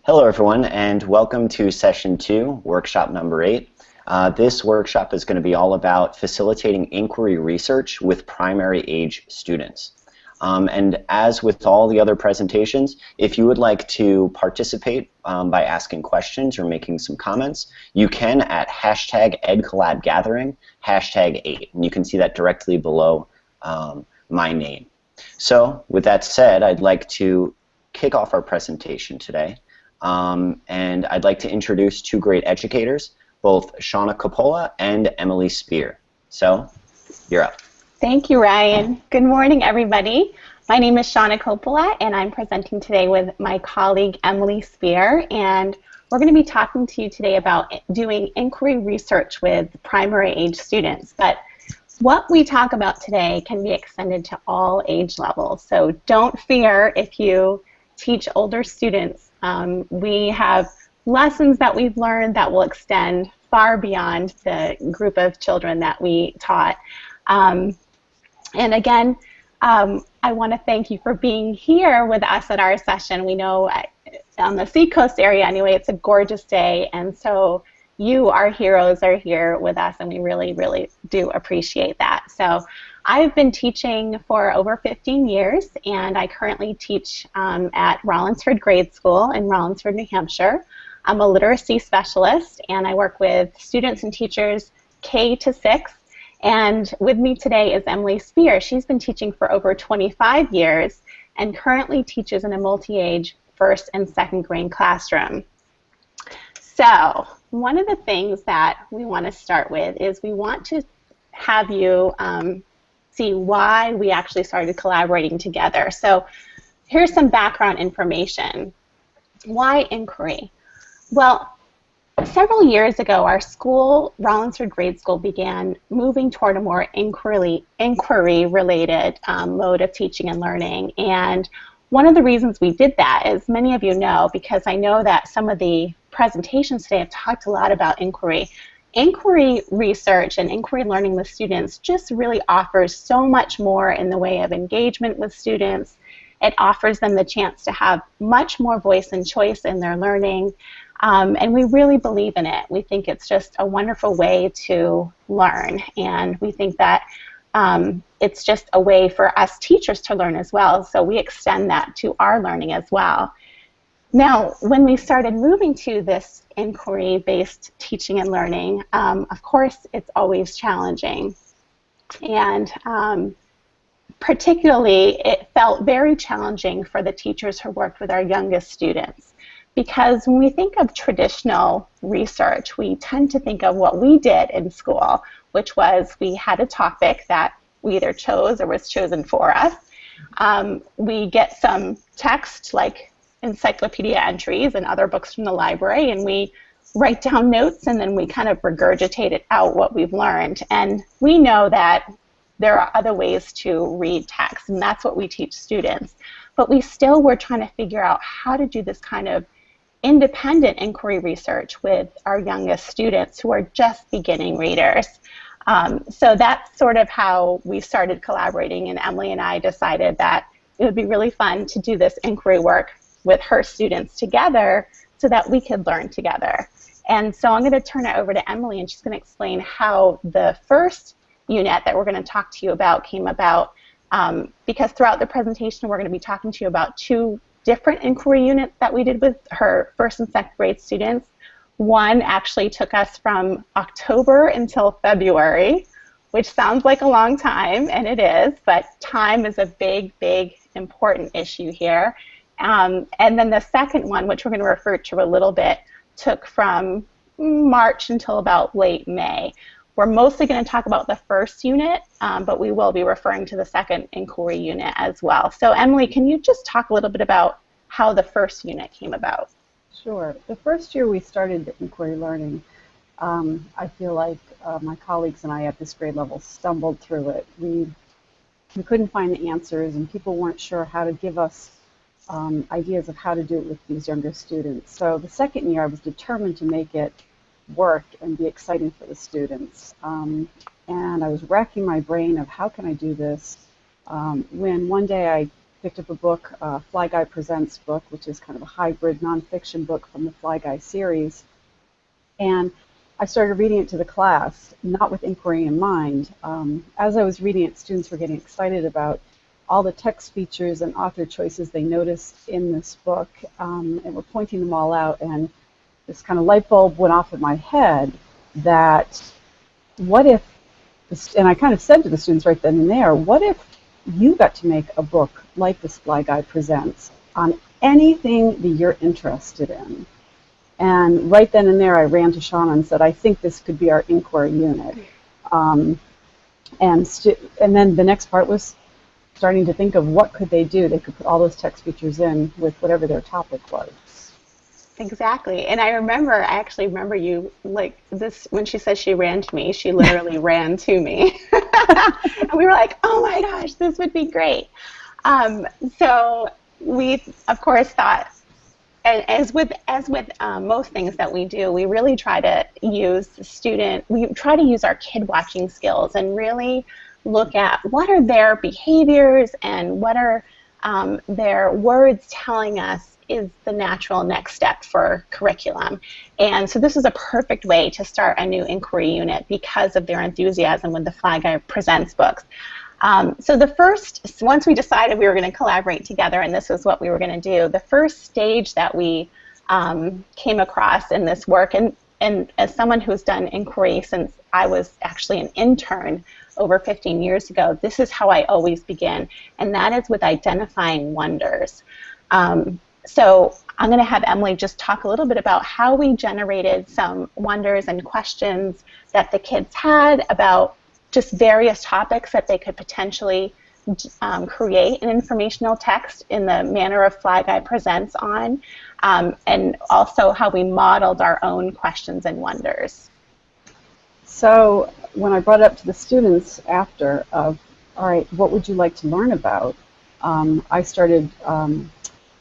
Hello everyone, and welcome to session 2, workshop number 8. This workshop is going to be all about facilitating inquiry research with primary age students. And as with all the other presentations, if you would like to participate by asking questions or making some comments, you can at hashtag #EdCollabGathering, hashtag 8. And you can see that directly below my name. So with that said, I'd like to kick off our presentation today. And I'd like to introduce two great educators, both Shawna Coppola and Emily Spear. So, you're up. Thank you, Ryan. Good morning, everybody. My name is Shawna Coppola, and I'm presenting today with my colleague, Emily Spear, and we're going to be talking to you today about doing inquiry research with primary age students. But what we talk about today can be extended to all age levels, so don't fear if you teach older students. We have lessons that we've learned that will extend far beyond the group of children that we taught. And again, I want to thank you for being here with us at our session. We know on the Seacoast area anyway, it's a gorgeous day, and so you, our heroes, are here with us, and we really, really do appreciate that. So I've been teaching for over 15 years, and I currently teach at Rollinsford Grade School in Rollinsford, New Hampshire. I'm a literacy specialist, and I work with students and teachers K to 6. And with me today is Emily Spear. She's been teaching for over 25 years and currently teaches in a multi-age first and second grade classroom. So one of the things that we want to start with is we want to have you see why we actually started collaborating together. So here's some background information. Why inquiry? Well, several years ago, our school, Rollinsford Grade School, began moving toward a more inquiry-related mode of teaching and learning. And one of the reasons we did that, as many of you know, because I know that some of the presentations today have talked a lot about inquiry. Inquiry research and inquiry learning with students just really offers so much more in the way of engagement with students. It offers them the chance to have much more voice and choice in their learning, and we really believe in it. We think it's just a wonderful way to learn, and we think that it's just a way for us teachers to learn as well, so we extend that to our learning as well. Now, when we started moving to this inquiry-based teaching and learning, of course, it's always challenging. And particularly, it felt very challenging for the teachers who worked with our youngest students. Because when we think of traditional research, we tend to think of what we did in school, which was we had a topic that we either chose or was chosen for us. We get some text, like encyclopedia entries and other books from the library, and we write down notes, and then we kind of regurgitate it out what we've learned. And we know that there are other ways to read text, and that's what we teach students. But we still were trying to figure out how to do this kind of independent inquiry research with our youngest students who are just beginning readers. So that's sort of how we started collaborating, and Emily and I decided that it would be really fun to do this inquiry work with her students together so that we could learn together. And so I'm going to turn it over to Emily, and she's going to explain how the first unit that we're going to talk to you about came about, because throughout the presentation we're going to be talking to you about two different inquiry units that we did with her first and second grade students. One actually took us from October until February, which sounds like a long time, and it is, but time is a big, big, important issue here. And then the second one, which we're going to refer to a little bit, took from March until about late May. We're mostly going to talk about the first unit, but we will be referring to the second inquiry unit as well. So Emily, can you just talk a little bit about how the first unit came about? Sure. The first year we started the inquiry learning, I feel like my colleagues and I at this grade level stumbled through it. We couldn't find the answers, and people weren't sure how to give us ideas of how to do it with these younger students. So the second year I was determined to make it work and be exciting for the students. And I was racking my brain of how can I do this, when one day I picked up a book, Fly Guy Presents book, which is kind of a hybrid nonfiction book from the Fly Guy series. And I started reading it to the class, not with inquiry in mind. As I was reading it, students were getting excited about all the text features and author choices they noticed in this book, and were pointing them all out. And this kind of light bulb went off in my head that what if, and I kind of said to the students right then and there, what if you got to make a book like this Fly Guy Presents on anything that you're interested in? And right then and there, I ran to Shawna and said, I think this could be our inquiry unit. And then the next part was starting to think of what could they do. They could put all those text features in with whatever their topic was. Exactly. And I actually remember you, like this, when she said she ran to me, she literally ran to me. And we were like, oh my gosh, this would be great. So we, of course, thought, as with most things that we do, we really try to use our kid watching skills and really look at what are their behaviors and what are their words telling us is the natural next step for curriculum. And so this is a perfect way to start a new inquiry unit because of their enthusiasm with the Fly Guy Presents books. So once we decided we were going to collaborate together and this was what we were going to do, the first stage that we came across in this work, and as someone who's done inquiry since I was actually an intern over 15 years ago, this is how I always begin, and that is with identifying wonders. So I'm going to have Emily just talk a little bit about how we generated some wonders and questions that the kids had about just various topics that they could potentially create an informational text in the manner of Fly Guy Presents on, and also how we modeled our own questions and wonders. So when I brought it up to the students after all right, what would you like to learn about?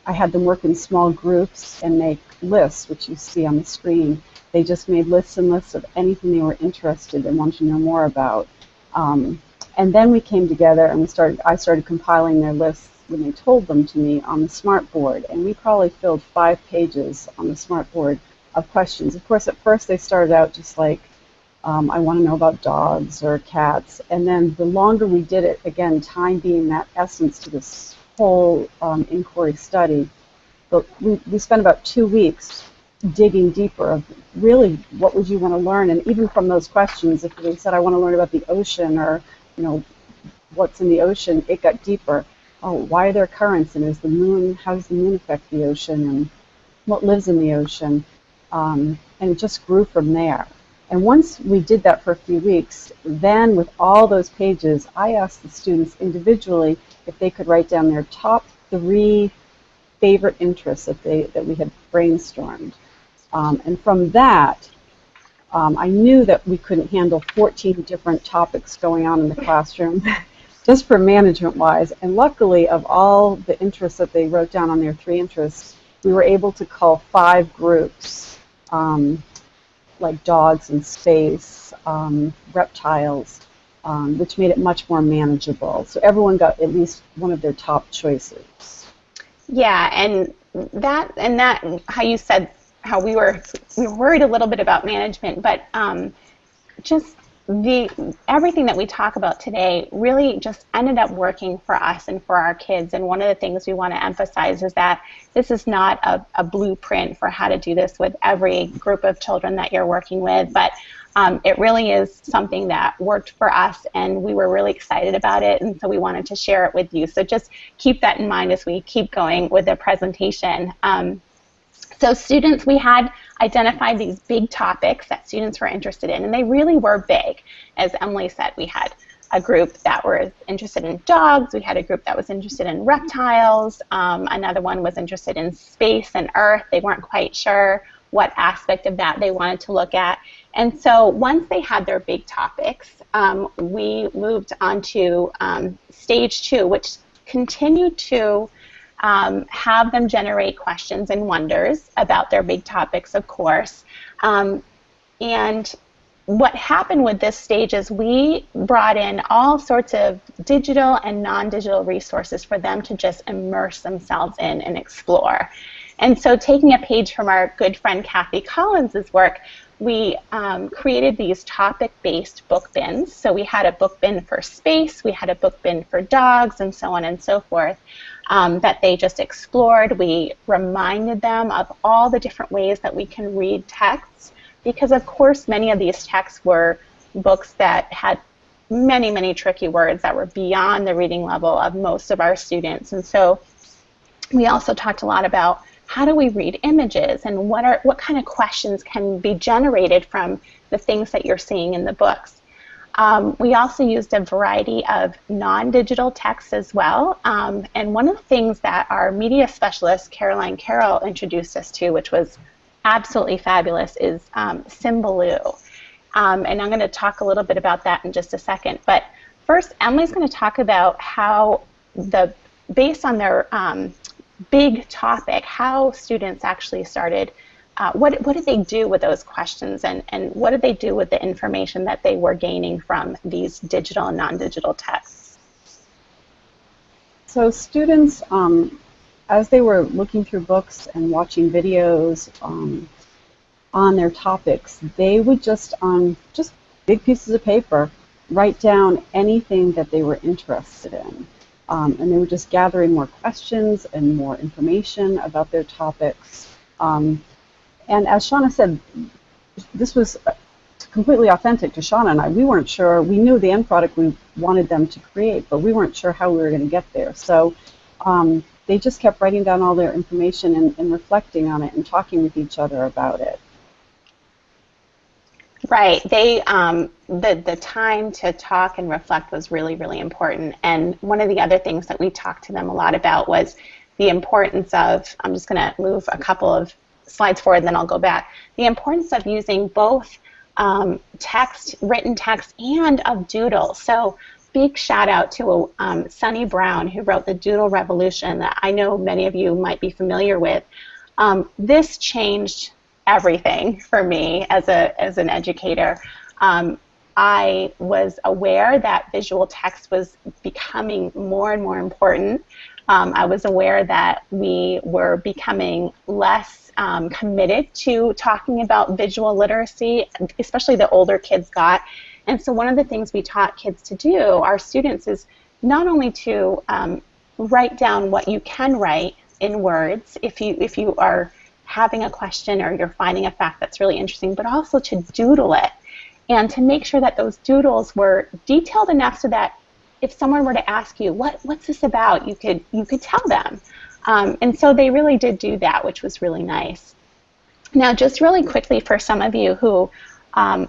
I had them work in small groups and make lists, which you see on the screen. They just made lists and lists of anything they were interested and wanted to know more about. And then we came together and I started compiling their lists when they told them to me on the smartboard. And we probably filled 5 pages on the smartboard of questions. Of course, at first they started out just like, I want to know about dogs or cats. And then the longer we did it, again, time being that essence to this whole inquiry study, but we spent about 2 weeks digging deeper of really what would you want to learn. And even from those questions, if they said I want to learn about the ocean or what's in the ocean, it got deeper. Oh, why are there currents, and how does the moon affect the ocean, and what lives in the ocean? And it just grew from there. And once we did that for a few weeks, then with all those pages, I asked the students individually if they could write down their top 3 favorite interests that we had brainstormed. And from that, I knew that we couldn't handle 14 different topics going on in the classroom, just for management-wise. And luckily, of all the interests that they wrote down on their 3 interests, we were able to call 5 groups, like dogs and space, reptiles, which made it much more manageable. So everyone got at least one of their top choices. Yeah, and that how you said how we were worried a little bit about management, but just everything that we talk about today really just ended up working for us and for our kids. And one of the things we want to emphasize is that this is not a blueprint for how to do this with every group of children that you're working with, but it really is something that worked for us, and we were really excited about it, and so we wanted to share it with you. So just keep that in mind as we keep going with the presentation. So students, we had identified these big topics that students were interested in, and they really were big. As Emily said, we had a group that was interested in dogs, we had a group that was interested in reptiles, another one was interested in space and Earth. They weren't quite sure what aspect of that they wanted to look at. And so once they had their big topics, we moved on to stage 2, which continued to have them generate questions and wonders about their big topics, of course. And what happened with this stage is we brought in all sorts of digital and non-digital resources for them to just immerse themselves in and explore. And so taking a page from our good friend Kathy Collins's work, we created these topic-based book bins. So we had a book bin for space, we had a book bin for dogs, and so on and so forth, that they just explored. We reminded them of all the different ways that we can read texts, because of course many of these texts were books that had many, many tricky words that were beyond the reading level of most of our students. And so we also talked a lot about how do we read images, and what kind of questions can be generated from the things that you're seeing in the books. We also used a variety of non-digital texts as well. And one of the things that our media specialist, Caroline Carroll, introduced us to, which was absolutely fabulous, is Symbaloo. And I'm going to talk a little bit about that in just a second. But first, Emily's going to talk about how, based on their big topic, how students actually started, what did they do with those questions, and what did they do with the information that they were gaining from these digital and non-digital texts? So students, as they were looking through books and watching videos on their topics, they would just on just big pieces of paper write down anything that they were interested in. And they were just gathering more questions and more information about their topics. And as Shawna said, this was completely authentic to Shawna and I. We weren't sure, we knew the end product we wanted them to create, but we weren't sure how we were going to get there. So they just kept writing down all their information and reflecting on it and talking with each other about it. Right. The time to talk and reflect was really, really important. And one of the other things that we talked to them a lot about was the importance of, I'm just going to move a couple of slides forward and then I'll go back, the importance of using both text, written text, and of doodles. So big shout out to Sunny Brown, who wrote the Doodle Revolution that I know many of you might be familiar with. This changed everything for me as an educator. I was aware that visual text was becoming more and more important. I was aware that we were becoming less committed to talking about visual literacy, especially the older kids got. And so one of the things we taught kids to do, our students, is not only to write down what you can write in words if you are having a question or you're finding a fact that's really interesting, but also to doodle it and to make sure that those doodles were detailed enough so that if someone were to ask you, what's this about, you could tell them. And so they really did do that, which was really nice. Now, just really quickly for some of you who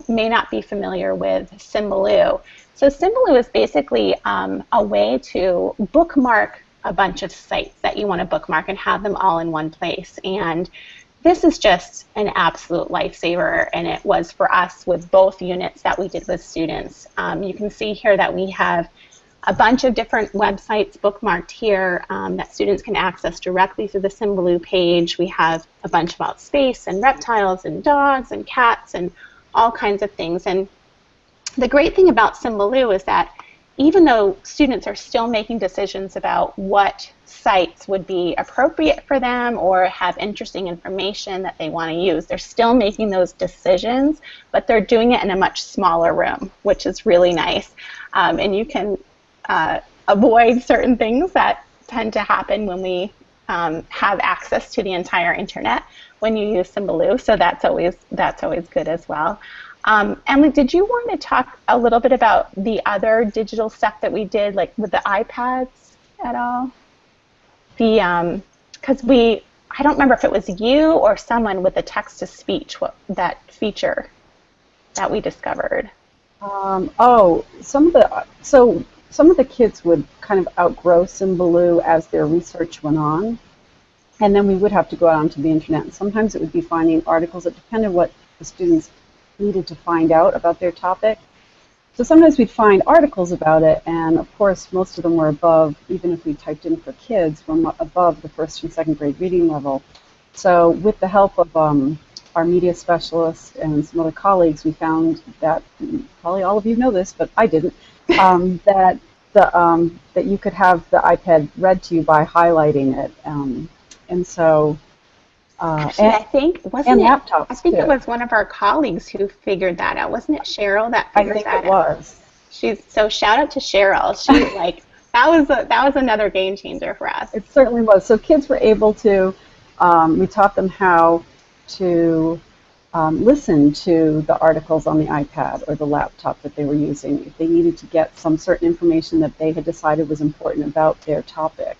may not be familiar with Symbaloo. So Symbaloo is basically a way to bookmark a bunch of sites that you want to bookmark and have them all in one place. And this is just an absolute lifesaver, and it was for us with both units that we did with students. You can see here that we have a bunch of different websites bookmarked here that students can access directly through the Symbaloo page. We have a bunch about space and reptiles and dogs and cats and all kinds of things. And the great thing about Symbaloo is that even though students are still making decisions about what sites would be appropriate for them or have interesting information that they want to use, they're still making those decisions, but they're doing it in a much smaller room, which is really nice. And you can avoid certain things that tend to happen when we have access to the entire internet when you use Symbaloo, so that's always good as well. Emily, did you want to talk a little bit about the other digital stuff that we did, like with the iPads at all? Because I don't remember if it was you or someone with the text-to-speech, that feature that we discovered. Some of the kids would kind of outgrow Symbaloo as their research went on, and then we would have to go out onto the internet. And sometimes it would be finding articles that depended what the students needed to find out about their topic. So sometimes we'd find articles about it, and of course most of them were above, even if we typed in for kids, were above the first and second grade reading level. So with the help of our media specialist and some other colleagues, we found that, probably all of you know this, but I didn't, that that you could have the iPad read to you by highlighting it, and so Actually, I think, and wasn't it, I laptops think it too. was one of our colleagues who figured that out. Wasn't it Cheryl that I figured think that it out? was. So shout out to Cheryl. She like that was another game changer for us. It certainly was. So kids were able to, we taught them how to listen to the articles on the iPad or the laptop that they were using if they needed to get some certain information that they had decided was important about their topic.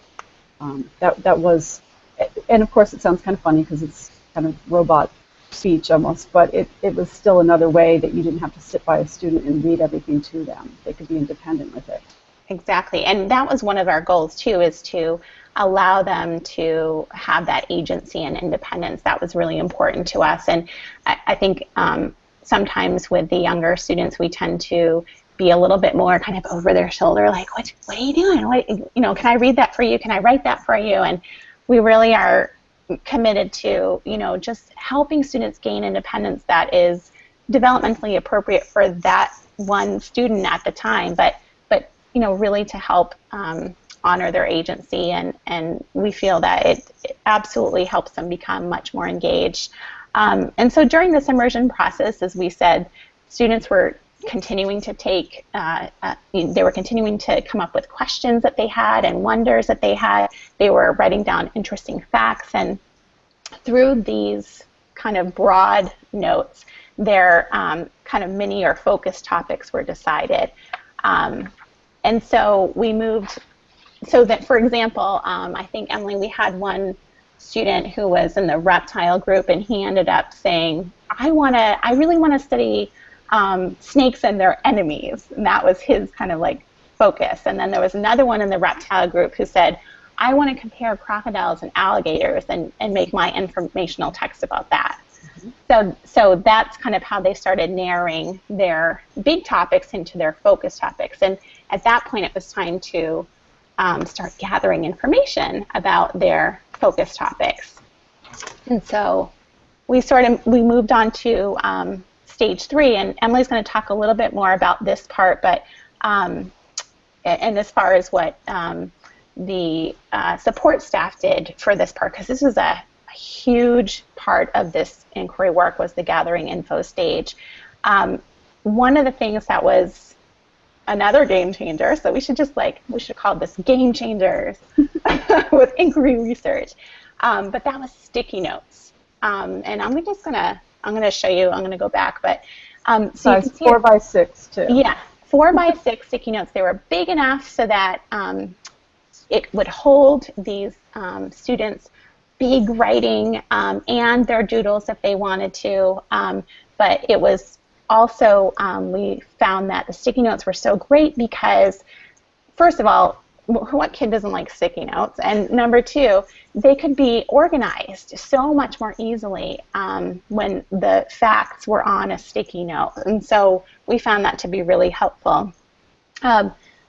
That was, and of course it sounds kind of funny because it's kind of robot speech almost, but it was still another way that you didn't have to sit by a student and read everything to them. They could be independent with it. Exactly. And that was one of our goals too, is to allow them to have that agency and independence. That was really important to us. And I think sometimes with the younger students, we tend to be a little bit more kind of over their shoulder, like, what are you doing? What, can I read that for you? Can I write that for you? And we really are committed to, just helping students gain independence that is developmentally appropriate for that one student at the time, but really to help honor their agency, and we feel that it absolutely helps them become much more engaged. And so during this immersion process, as we said, students were continuing to they were continuing to come up with questions that they had and wonders that they had. They were writing down interesting facts, and through these kind of broad notes, their kind of mini or focus topics were decided. And so we moved, so that, for example, I think, Emily, we had one student who was in the reptile group, and he ended up saying, I really want to study snakes and their enemies. And that was his kind of like focus. And then there was another one in the reptile group who said, I want to compare crocodiles and alligators and make my informational text about that. So that's kind of how they started narrowing their big topics into their focus topics. And at that point, it was time to start gathering information about their focus topics. And so we moved on to stage 3, and Emily's going to talk a little bit more about this part, but and as far as what the support staff did for this part, because this was a huge part of this inquiry work, was the gathering info stage. One of the things that was another game changer, so we should call this game changers with inquiry research, but that was sticky notes. And I'm gonna show you, I'm gonna go back, but so it's 4 by 6 too. Yeah, 4 by 6 sticky notes. They were big enough so that it would hold these students' big writing and their doodles if they wanted to, but it was also, we found that the sticky notes were so great because, first of all, what kid doesn't like sticky notes? And number 2, they could be organized so much more easily when the facts were on a sticky note. And so we found that to be really helpful.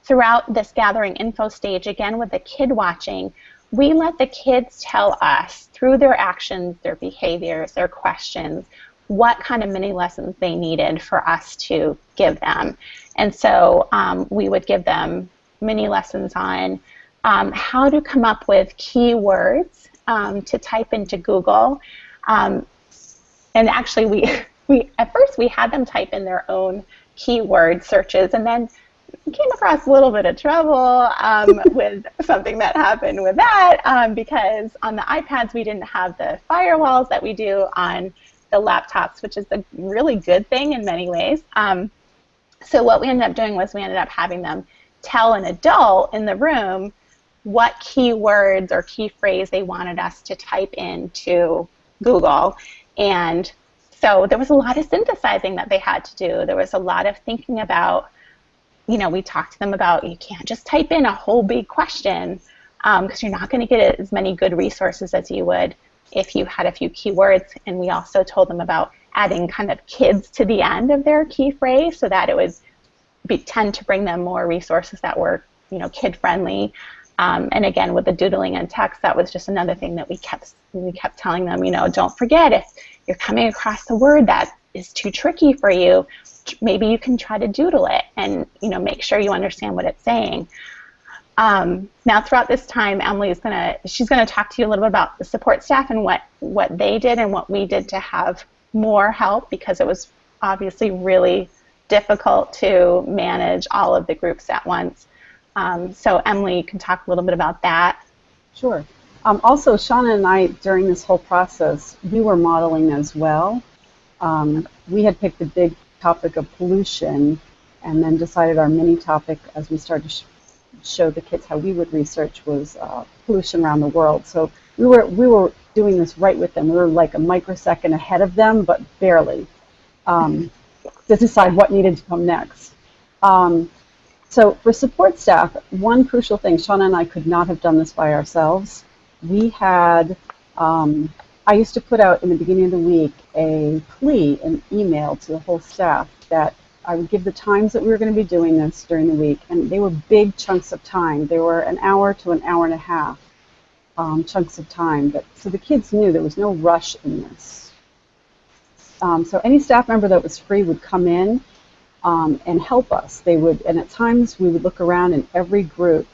Throughout this gathering info stage, again with the kid watching, we let the kids tell us through their actions, their behaviors, their questions, what kind of mini lessons they needed for us to give them. And so we would give them mini lessons on how to come up with keywords to type into Google. And actually, we at first we had them type in their own keyword searches, and then came across a little bit of trouble with something that happened with that because on the iPads we didn't have the firewalls that we do on the laptops, which is a really good thing in many ways. So what we ended up doing was we ended up having them tell an adult in the room what keywords or key phrase they wanted us to type into Google. And so there was a lot of synthesizing that they had to do. There was a lot of thinking about, we talked to them about you can't just type in a whole big question because you're not going to get as many good resources as you would if you had a few keywords. And we also told them about adding kind of kids to the end of their key phrase so that it would tend to bring them more resources that were, kid-friendly. And again, with the doodling and text, that was just another thing that we kept telling them, don't forget, you're coming across a word that is too tricky for you, maybe you can try to doodle it and, you know, make sure you understand what it's saying. Now, throughout this time, Emily is she's gonna talk to you a little bit about the support staff and what they did and what we did to have more help, because it was obviously really difficult to manage all of the groups at once. So Emily, you can talk a little bit about that. Sure. Also, Shawna and I, during this whole process, we were modeling as well. We had picked the big topic of pollution and then decided our mini topic, as we started to show the kids how we would research, was pollution around the world. So we were doing this right with them. We were like a microsecond ahead of them, but barely, to decide what needed to come next. So for support staff, one crucial thing, Shawna and I could not have done this by ourselves. We had, I used to put out in the beginning of the week a plea, an email to the whole staff that I would give the times that we were going to be doing this during the week, and they were big chunks of time. They were an hour to an hour and a half chunks of time. So the kids knew there was no rush in this. So any staff member that was free would come in and help us. They would, and at times we would look around, and every group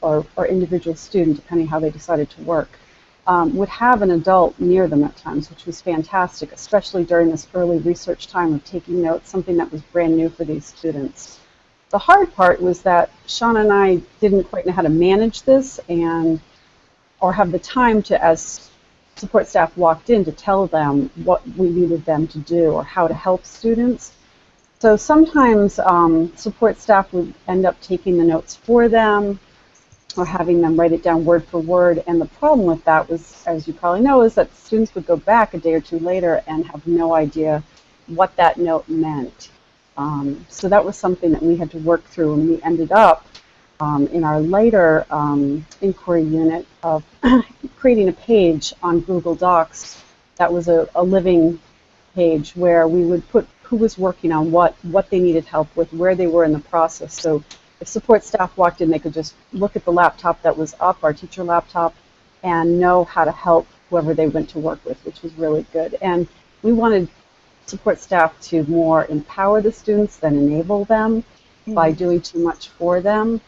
or individual student, depending how they decided to work, would have an adult near them at times, which was fantastic, especially during this early research time of taking notes, something that was brand new for these students. The hard part was that Shawna and I didn't quite know how to manage this or have the time to, as support staff walked in, to tell them what we needed them to do or how to help students. So sometimes support staff would end up taking the notes for them or having them write it down word for word. And the problem with that was, as you probably know, is that students would go back a day or two later and have no idea what that note meant. So that was something that we had to work through, and we ended up in our later inquiry unit of creating a page on Google Docs that was a living page where we would put who was working on what they needed help with, where they were in the process. So if support staff walked in, they could just look at the laptop that was up, our teacher laptop, and know how to help whoever they went to work with, which was really good. And we wanted support staff to more empower the students than enable them by doing too much for them.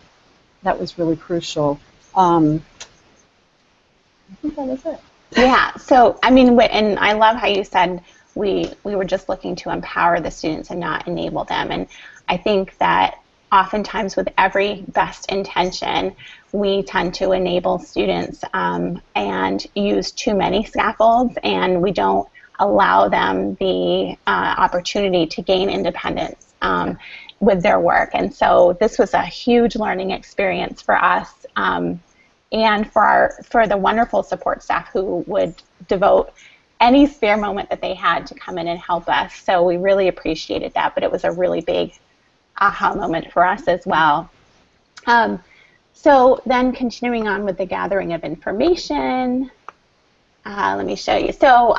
That was really crucial. I think that was it. Yeah, so I mean, and I love how you said we were just looking to empower the students and not enable them. And I think that oftentimes with every best intention, we tend to enable students and use too many scaffolds, and we don't allow them the opportunity to gain independence with their work. And so this was a huge learning experience for us and for the wonderful support staff who would devote any spare moment that they had to come in and help us. So we really appreciated that, but it was a really big aha moment for us as well. So then continuing on with the gathering of information, let me show you. So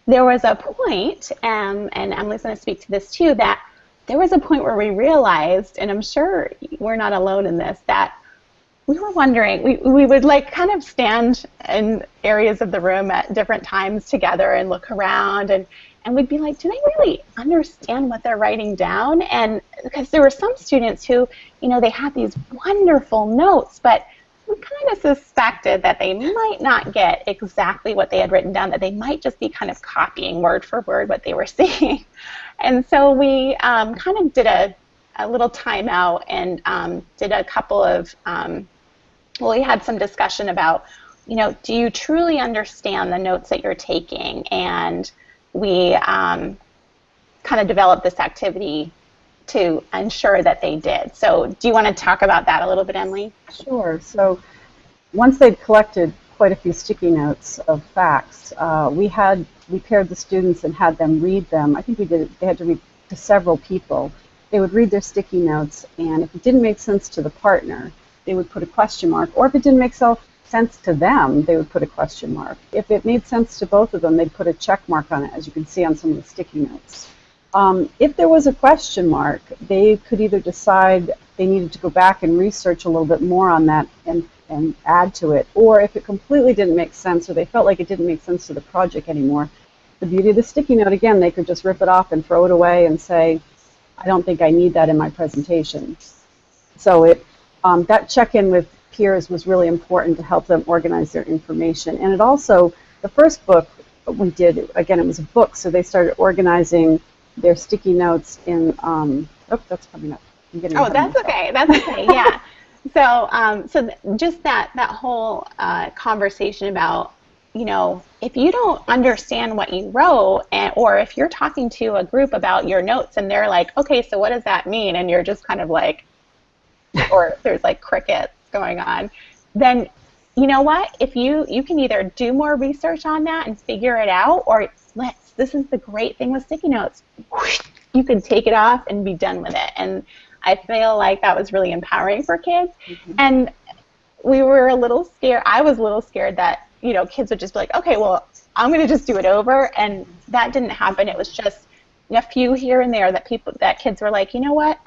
there was a point, and Emily's going to speak to this too, that there was a point where we realized, and I'm sure we're not alone in this, that we were wondering, we would like kind of stand in areas of the room at different times together and look around, and we'd be like, do they really understand what they're writing down? And because there were some students who, you know, they had these wonderful notes, but we kind of suspected that they might not get exactly what they had written down, that they might just be kind of copying word for word what they were seeing. And so we kind of did a little timeout and did a couple of, well, we had some discussion about, you know, do you truly understand the notes that you're taking? And we kind of developed this activity to ensure that they did. So do you want to talk about that a little bit, Emily? Sure. So once they'd collected quite a few sticky notes of facts, we paired the students and had them read them. I think they had to read to several people. They would read their sticky notes, and if it didn't make sense to the partner, they would put a question mark, or if it didn't make sense to them, they would put a question mark. If it made sense to both of them, they'd put a check mark on it, as you can see on some of the sticky notes. If there was a question mark, they could either decide they needed to go back and research a little bit more on that and add to it, or if it completely didn't make sense or they felt like it didn't make sense to the project anymore, the beauty of the sticky note, again, they could just rip it off and throw it away and say, I don't think I need that in my presentation. So that check-in with peers was really important to help them organize their information. And it also, the first book we did, again, it was a book, so they started organizing their sticky notes in, oh, that's coming up. I'm getting Oh, that's okay. That's okay. Yeah. So, just that whole conversation about, if you don't understand what you wrote, or if you're talking to a group about your notes and they're like, okay, so what does that mean? And you're just kind of like, or there's like crickets going on, then you know what? If you can either do more research on that and figure it out, or this is the great thing with sticky notes. You can take it off and be done with it. And I feel like that was really empowering for kids. Mm-hmm. And we were a little scared. I was a little scared that, kids would just be like, okay, well, I'm going to just do it over. And that didn't happen. It was just a few here and there that kids were like, you know what?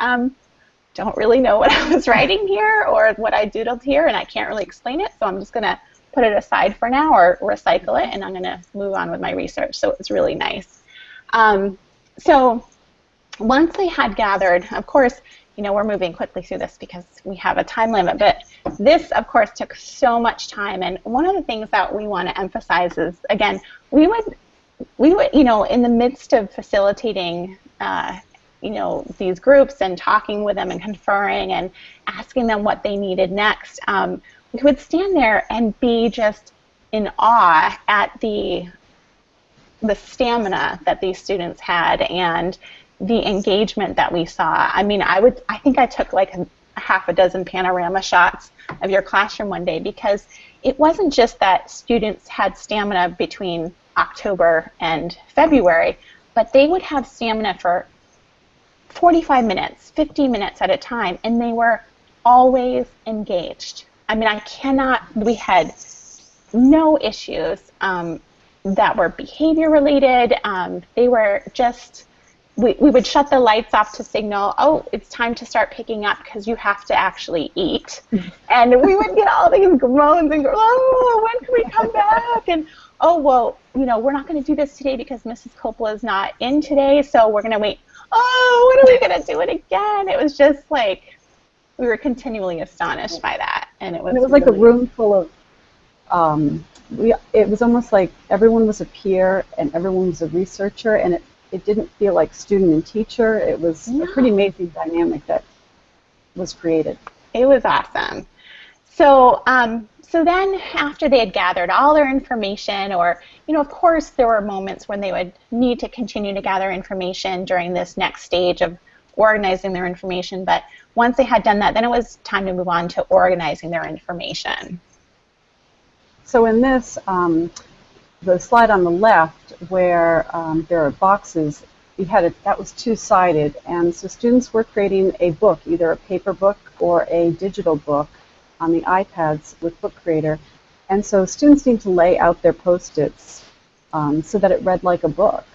Don't really know what I was writing here or what I doodled here, and I can't really explain it, so I'm just going to put it aside for now or recycle it, and I'm going to move on with my research. So it was really nice. So once they had gathered, of course, we're moving quickly through this because we have a time limit, but this, of course, took so much time. And one of the things that we want to emphasize is, again, we would, in the midst of facilitating, these groups and talking with them and conferring and asking them what they needed next, we would stand there and be just in awe at the stamina that these students had and the engagement that we saw. I mean, I think I took like a half a dozen panorama shots of your classroom one day, because it wasn't just that students had stamina between October and February, but they would have stamina for 45 minutes, 50 minutes at a time, and they were always engaged. I mean, we had no issues that were behavior related. They were just, we would shut the lights off to signal, oh, it's time to start picking up because you have to actually eat. And we would get all these groans and go, oh, when can we come back? And, oh, well, we're not going to do this today because Mrs. Coppola is not in today, so we're going to wait. Oh, when are we going to do it again? It was just like, we were continually astonished by that. And it was really, like a room full of, it was almost like everyone was a peer and everyone was a researcher, and it didn't feel like student and teacher. It was a pretty amazing dynamic that was created. It was awesome. So, so then after they had gathered all their information, or, of course there were moments when they would need to continue to gather information during this next stage of organizing their information, but once they had done that, then it was time to move on to organizing their information. So in this, the slide on the left where there are boxes, that was two-sided, and so students were creating a book, either a paper book or a digital book on the iPads with Book Creator. And so students need to lay out their Post-its so that it read like a book.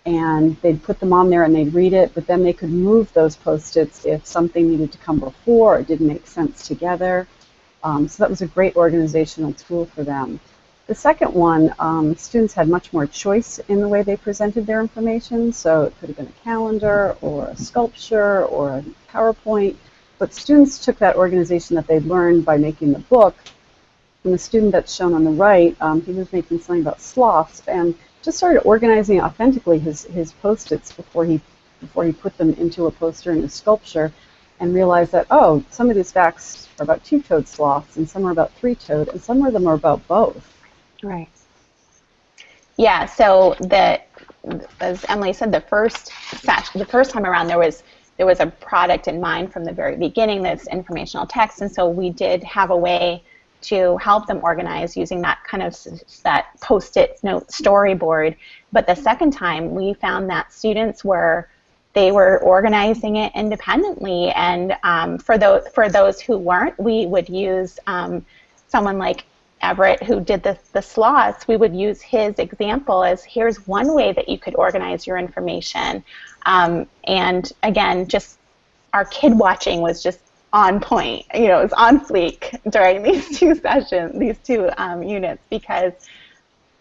And they'd put them on there and they'd read it, but then they could move those Post-its if something needed to come before or didn't make sense together. So that was a great organizational tool for them. The second one, students had much more choice in the way they presented their information, so it could have been a calendar or a sculpture or a PowerPoint, but students took that organization that they'd learned by making the book, and the student that's shown on the right, he was making something about sloths, and just started organizing authentically his Post-its before he put them into a poster and a sculpture, and realized that, oh, some of these facts are about two-toed sloths, and some are about three-toed, and some of them are about both. Right. Yeah, so as Emily said, the first time around there was a product in mind from the very beginning, this informational text, and so we did have a way to help them organize using that kind of that Post-it note storyboard. But the second time, we found that students were organizing it independently, and for those who weren't, we would use someone like Everett, who did the sloths. We would use his example as, here's one way that you could organize your information. And again, just our kid watching was just on point. It was on fleek during these two sessions, these two units, because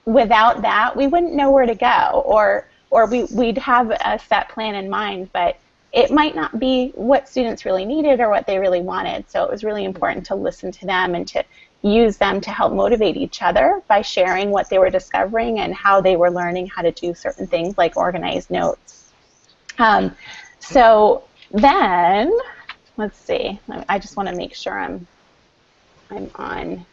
without that, we wouldn't know where to go, or we'd have a set plan in mind, but it might not be what students really needed or what they really wanted. So it was really important to listen to them and to use them to help motivate each other by sharing what they were discovering and how they were learning how to do certain things like organize notes. So then, let's see, I just want to make sure I'm on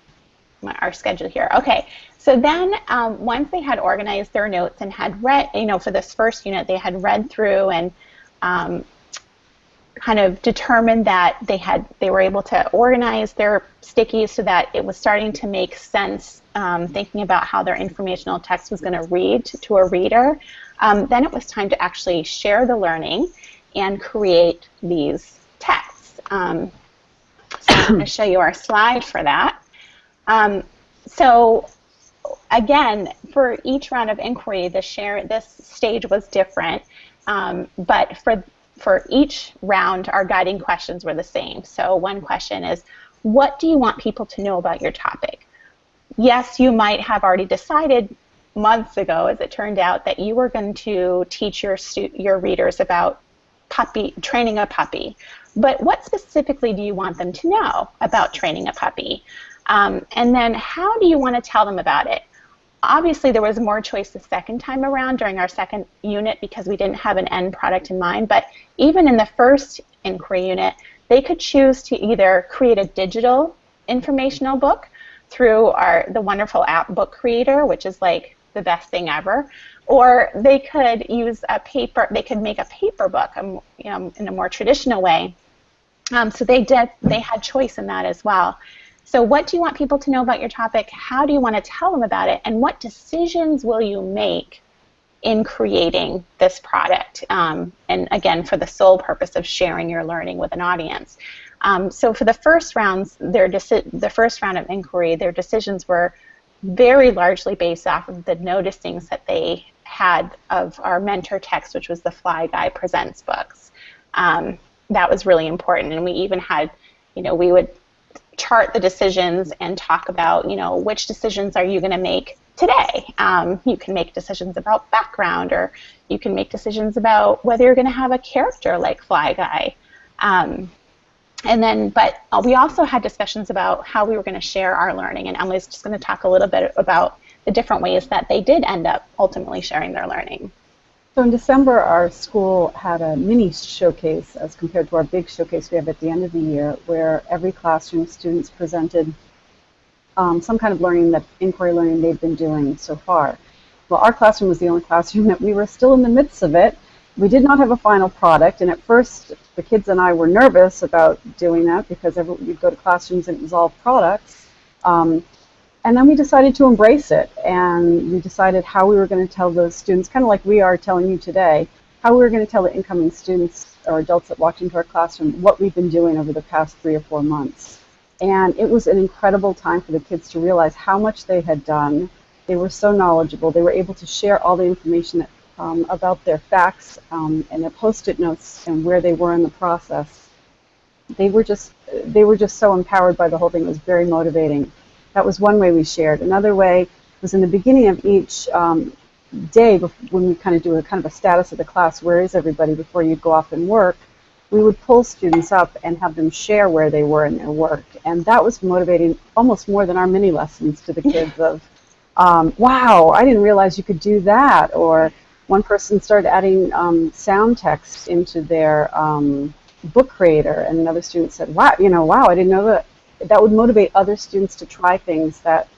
our schedule here. Okay, so then once they had organized their notes and had read, for this first unit, they had read through and kind of determined that they were able to organize their stickies so that it was starting to make sense, thinking about how their informational text was going to read to a reader. Then it was time to actually share the learning and create these texts. So I'm going to show you our slide for that. So again, for each round of inquiry, this stage was different, but for each round, our guiding questions were the same. So one question is, what do you want people to know about your topic? Yes, you might have already decided months ago, as it turned out, that you were going to teach your readers about training a puppy. But what specifically do you want them to know about training a puppy? And then how do you want to tell them about it? Obviously, there was more choice the second time around during our second unit because we didn't have an end product in mind. But even in the first inquiry unit, they could choose to either create a digital informational book through the wonderful app Book Creator, which is like the best thing ever, or they could use they could make a paper book, in a more traditional way. So they had choice in that as well. So what do you want people to know about your topic? How do you want to tell them about it? And what decisions will you make in creating this product? And again, for the sole purpose of sharing your learning with an audience. So for the first rounds, the first round of inquiry, their decisions were very largely based off of the noticings that they had of our mentor text, which was the Fly Guy Presents books. That was really important. And we even had, we would chart the decisions and talk about, which decisions are you going to make today. You can make decisions about background, or you can make decisions about whether you're going to have a character like Fly Guy. But we also had discussions about how we were going to share our learning, and Emily's just going to talk a little bit about the different ways that they did end up ultimately sharing their learning. So in December, our school had a mini showcase as compared to our big showcase we have at the end of the year, where every classroom students presented some kind of inquiry learning they've been doing so far. Well, our classroom was the only classroom that we were still in the midst of it. We did not have a final product, and at first the kids and I were nervous about doing that because you'd go to classrooms and it was all products. And then we decided to embrace it, and we decided how we were going to tell those students, kind of like we are telling you today, how we were going to tell the incoming students or adults that walked into our classroom what we've been doing over the past 3 or 4 months. And it was an incredible time for the kids to realize how much they had done. They were so knowledgeable. They were able to share all the information about their facts and their Post-it notes and where they were in the process. They were just so empowered by the whole thing. It was very motivating. That was one way we shared. Another way was in the beginning of each day, when we kind of do a status of the class, where is everybody before you go off and work, we would pull students up and have them share where they were in their work. And that was motivating almost more than our mini lessons to the kids of, wow, I didn't realize you could do that. Or one person started adding sound text into their book creator, and another student said, wow, I didn't know that. That would motivate other students to try things that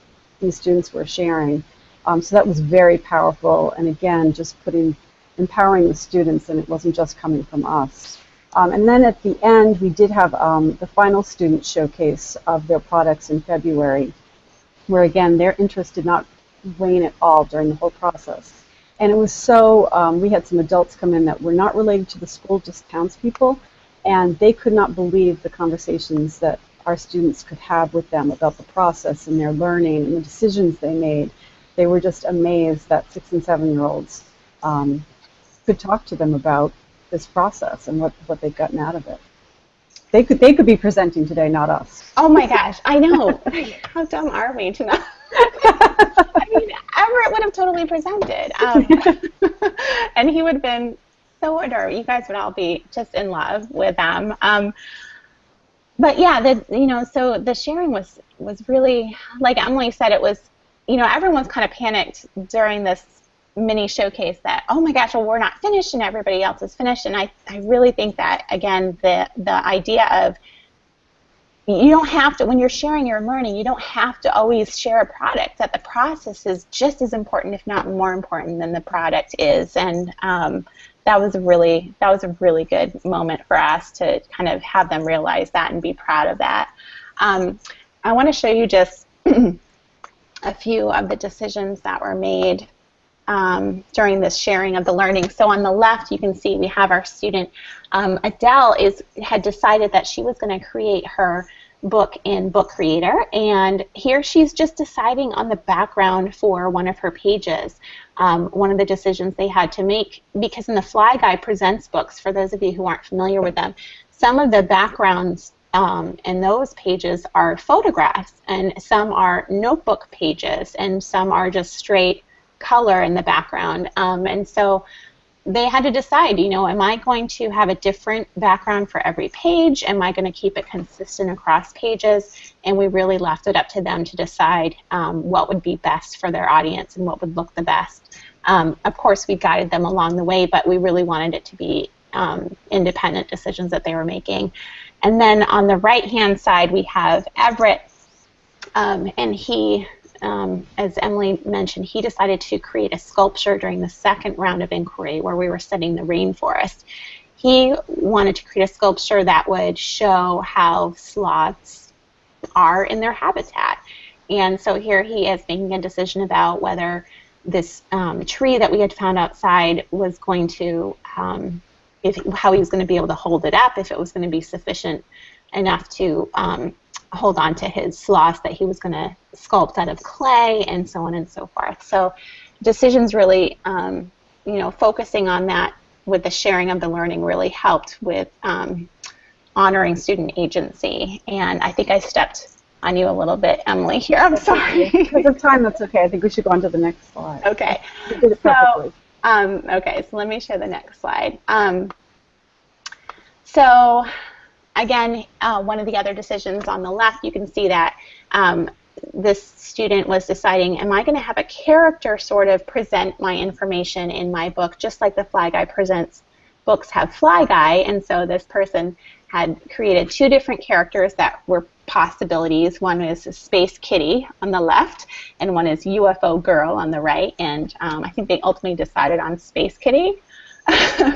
these students were sharing. So that was very powerful, and again, just empowering the students, and it wasn't just coming from us. And then at the end, we did have the final student showcase of their products in February, where again, their interest did not wane at all during the whole process. And it was so, we had some adults come in that were not related to the school, just townspeople, and they could not believe the conversations that our students could have with them about the process and their learning and the decisions they made. They were just amazed that 6- and 7-year-olds could talk to them about this process and what they've gotten out of it. They could be presenting today, not us. Oh my gosh, I know. How dumb are we to not? I mean, Everett would have totally presented. And he would have been so adorable. You guys would all be just in love with them. But yeah, so the sharing was really, like Emily said, it was, everyone was kind of panicked during this mini showcase that, oh my gosh, well, we're not finished and everybody else is finished. And I really think that, again, the idea of, you don't have to, when you're sharing your learning, you don't have to always share a product, that the process is just as important, if not more important, than the product is. And that was a really good moment for us to kind of have them realize that and be proud of that. I want to show you just a few of the decisions that were made during this sharing of the learning. So on the left, you can see we have our student, Adele, had decided that she was going to create her book in Book Creator, and here she's just deciding on the background for one of her pages. One of the decisions they had to make, because in the Fly Guy Presents books, for those of you who aren't familiar with them, some of the backgrounds in those pages are photographs, and some are notebook pages, and some are just straight color in the background. And so they had to decide, am I going to have a different background for every page? Am I going to keep it consistent across pages? And we really left it up to them to decide what would be best for their audience and what would look the best. Of course, we guided them along the way, but we really wanted it to be independent decisions that they were making. And then on the right-hand side, we have Everett, and he, as Emily mentioned, he decided to create a sculpture during the second round of inquiry where we were studying the rainforest. He wanted to create a sculpture that would show how sloths are in their habitat. And so here he is making a decision about whether this tree that we had found outside was going to, how he was going to be able to hold it up, if it was going to be sufficient enough to hold on to his sloths that he was going to sculpt out of clay, and so on and so forth. So decisions really, focusing on that with the sharing of the learning really helped with honoring student agency. And I think I stepped on you a little bit, Emily, here. I'm sorry. Because of time, that's okay. I think we should go on to the next slide. Okay. You did it perfectly. So let me show the next slide. So again, one of the other decisions on the left, you can see that this student was deciding, am I going to have a character sort of present my information in my book, just like the Fly Guy Presents books have Fly Guy? And so this person had created two different characters that were possibilities. One is Space Kitty on the left, and one is UFO Girl on the right. And I think they ultimately decided on Space Kitty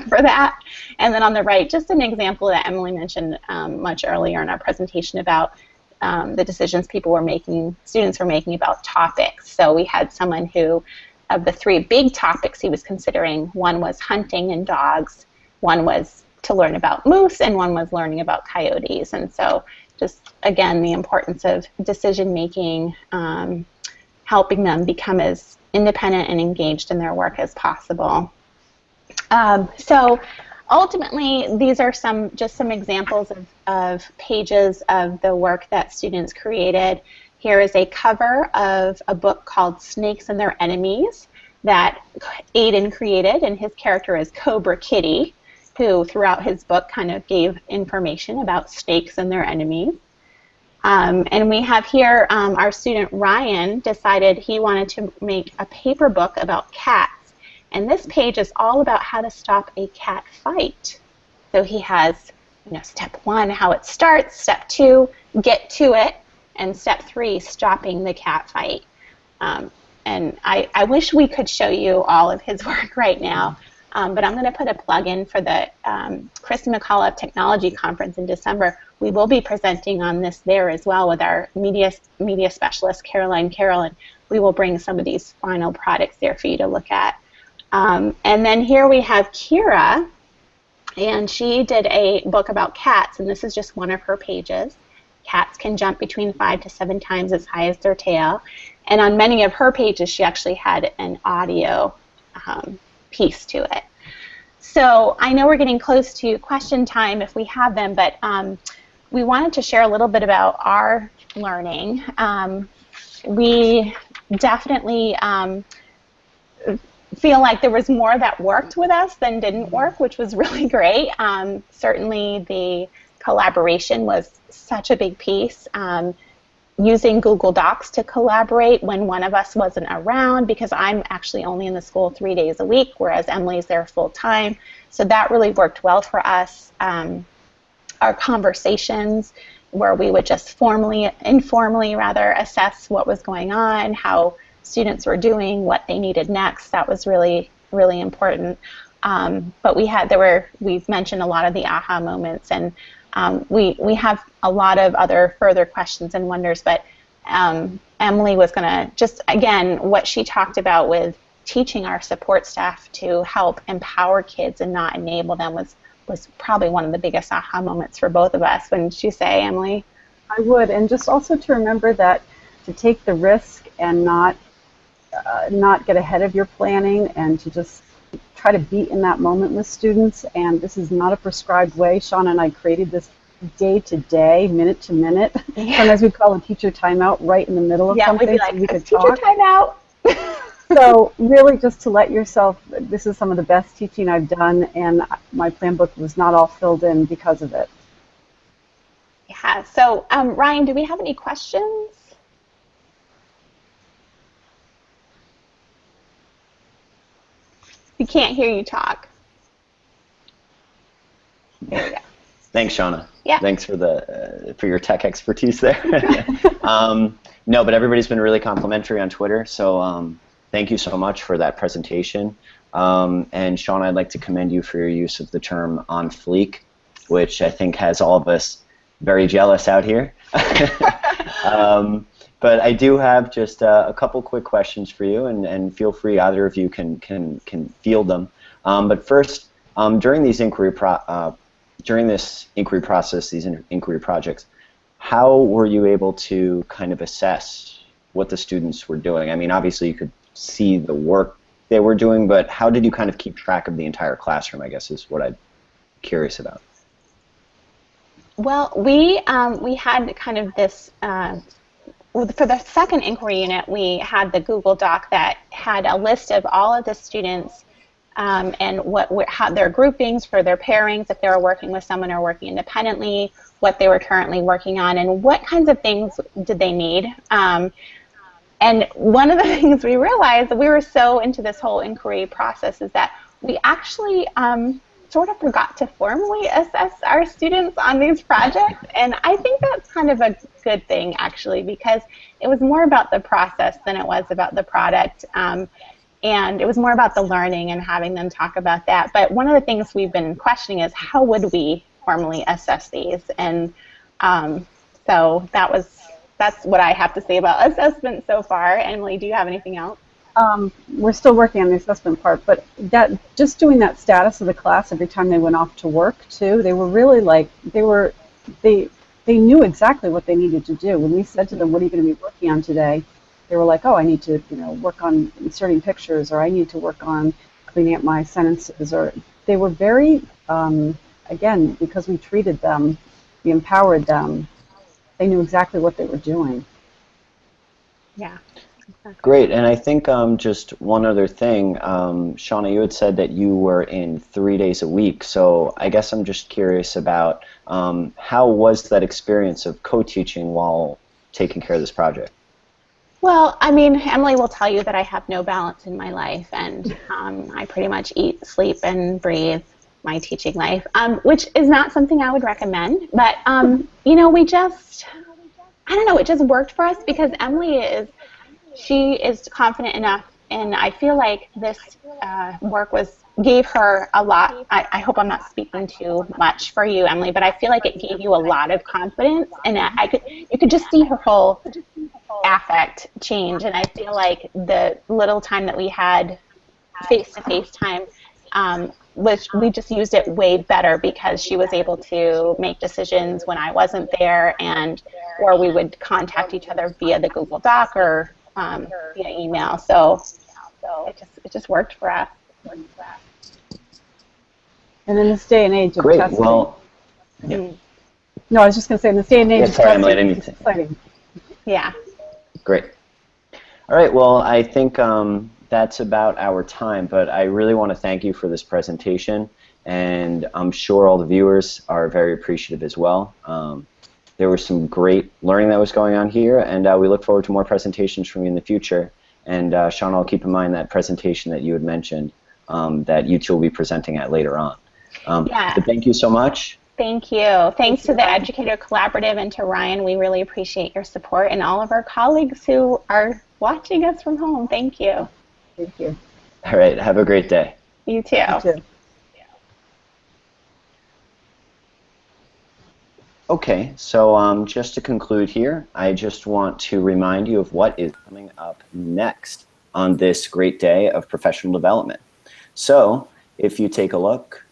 for that. And then on the right, just an example that Emily mentioned much earlier in our presentation about the decisions students were making about topics. So we had someone who, of the three big topics he was considering, one was hunting and dogs, one was to learn about moose, and one was learning about coyotes. And so just, again, the importance of decision making, helping them become as independent and engaged in their work as possible. So ultimately, these are just some examples of pages of the work that students created. Here is a cover of a book called Snakes and Their Enemies that Aiden created, and his character is Cobra Kitty, who throughout his book kind of gave information about snakes and their enemies. And we have here our student Ryan decided he wanted to make a paper book about cats. And this page is all about how to stop a cat fight. So he has, step 1, how it starts, step 2, get to it, and step 3, stopping the cat fight. And I wish we could show you all of his work right now, but I'm going to put a plug in for the Kristen McCullough Technology Conference in December. We will be presenting on this there as well with our media specialist, Caroline Carroll, and we will bring some of these final products there for you to look at. And then here we have Kira, and she did a book about cats, and this is just one of her pages. Cats can jump between 5 to 7 times as high as their tail. And on many of her pages, she actually had an audio piece to it. So I know we're getting close to question time if we have them, but we wanted to share a little bit about our learning. We definitely feel like there was more that worked with us than didn't work, which was really great. Certainly the collaboration was such a big piece. Using Google Docs to collaborate when one of us wasn't around, because I'm actually only in the school 3 days a week, whereas Emily's there full time. So that really worked well for us. Our conversations where we would just informally assess what was going on, how students were doing, what they needed next. That was really, really important. But we've mentioned a lot of the aha moments, and we have a lot of other further questions and wonders, but Emily was going to just, again, what she talked about with teaching our support staff to help empower kids and not enable them was probably one of the biggest aha moments for both of us. Wouldn't you say, Emily? I would, and just also to remember that to take the risk and not get ahead of your planning, and to just try to be in that moment with students. And this is not a prescribed way. Shawna and I created this day to day, minute to minute. Yeah. Sometimes we call a teacher timeout right in the middle of something, we'd be like, so we could teacher talk. Timeout. So really just to let yourself, this is some of the best teaching I've done, and my plan book was not all filled in because of it. Yeah, so Ryan, do we have any questions? We can't hear you talk. There we go. Thanks, Shawna. Yeah. Thanks for your tech expertise there. No, but everybody's been really complimentary on Twitter, so thank you so much for that presentation. And Shawna, I'd like to commend you for your use of the term on fleek, which I think has all of us very jealous out here. But I do have just a couple quick questions for you, and feel free, either of you can field them. But first, during these during this inquiry process, these inquiry projects, how were you able to kind of assess what the students were doing? I mean, obviously you could see the work they were doing, but how did you kind of keep track of the entire classroom, I guess, is what I'm curious about. Well, we had kind of this, for the second inquiry unit, we had the Google Doc that had a list of all of the students and how their groupings for their pairings, if they were working with someone or working independently, what they were currently working on, and what kinds of things did they need. And one of the things we realized, that we were so into this whole inquiry process, is that we actually sort of forgot to formally assess our students on these projects. And I think that's kind of a good thing, actually, because it was more about the process than it was about the product. And it was more about the learning and having them talk about that. But one of the things we've been questioning is, how would we formally assess these? And so that's what I have to say about assessment so far. Emily, do you have anything else? We're still working on the assessment part, but just doing that status of the class every time they went off to work too, they were really like, they knew exactly what they needed to do. When we said to them, what are you going to be working on today? They were like, oh, I need to work on inserting pictures, or I need to work on cleaning up my sentences. Or they were very, again, because we treated them, we empowered them, they knew exactly what they were doing. Yeah. Exactly. Great, and I think just one other thing, Shawna, you had said that you were in 3 days a week, so I guess I'm just curious about how was that experience of co-teaching while taking care of this project? Well, I mean, Emily will tell you that I have no balance in my life, and I pretty much eat, sleep, and breathe my teaching life, which is not something I would recommend, but, we just, I don't know, it just worked for us because Emily she is confident enough, and I feel like this work gave her a lot. I hope I'm not speaking too much for you, Emily, but I feel like it gave you a lot of confidence, and you could just see her whole affect change, and I feel like the little time that we had face-to-face time, we just used it way better because she was able to make decisions when I wasn't there, or we would contact each other via the Google Doc or via email. So it just worked for us. And in this day and age of Great. testing. Well, yeah. No, I was just going to say, in this day and age of sorry, testing, Emily, it's exciting. Yeah. Great. All right. Well, I think that's about our time, but I really want to thank you for this presentation, and I'm sure all the viewers are very appreciative as well. There was some great learning that was going on here, and we look forward to more presentations from you in the future. And Shawna, I'll keep in mind that presentation that you had mentioned that you two will be presenting at later on. Yeah. But thank you so much. Thank you. Thanks to the Educator Collaborative and to Ryan. We really appreciate your support, and all of our colleagues who are watching us from home. Thank you. Thank you. All right. Have a great day. You too. You too. Okay, so just to conclude here, I just want to remind you of what is coming up next on this great day of professional development. So if you take a look,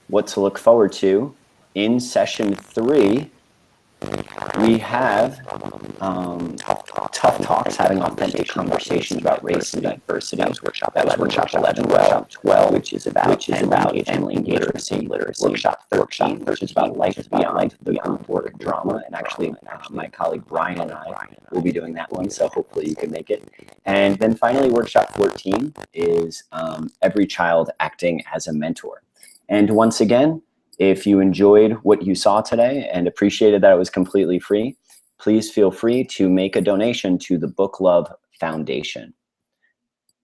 what to look forward to in session 3, we have tough talks, having authentic conversations about race and diversity. That was workshop 11. Workshop 12, which is about engagement literacy. Workshop 13, which is about life beyond the group work drama. And actually, my colleague Brian and I will be doing that one, so hopefully you can make it. And then finally, workshop 14 is every child acting as a mentor. And once again, if you enjoyed what you saw today and appreciated that it was completely free, please feel free to make a donation to the Book Love Foundation.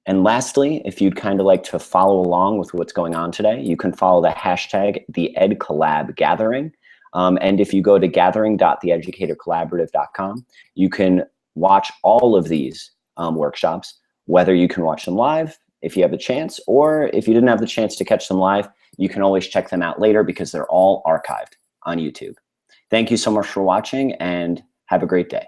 And lastly, if you'd kind of like to follow along with what's going on today, you can follow the hashtag #TheEdCollabGathering. And if you go to gathering.theeducatorcollaborative.com, you can watch all of these workshops, whether you can watch them live if you have the chance, or if you didn't have the chance to catch them live, you can always check them out later because they're all archived on YouTube. Thank you so much for watching, and have a great day.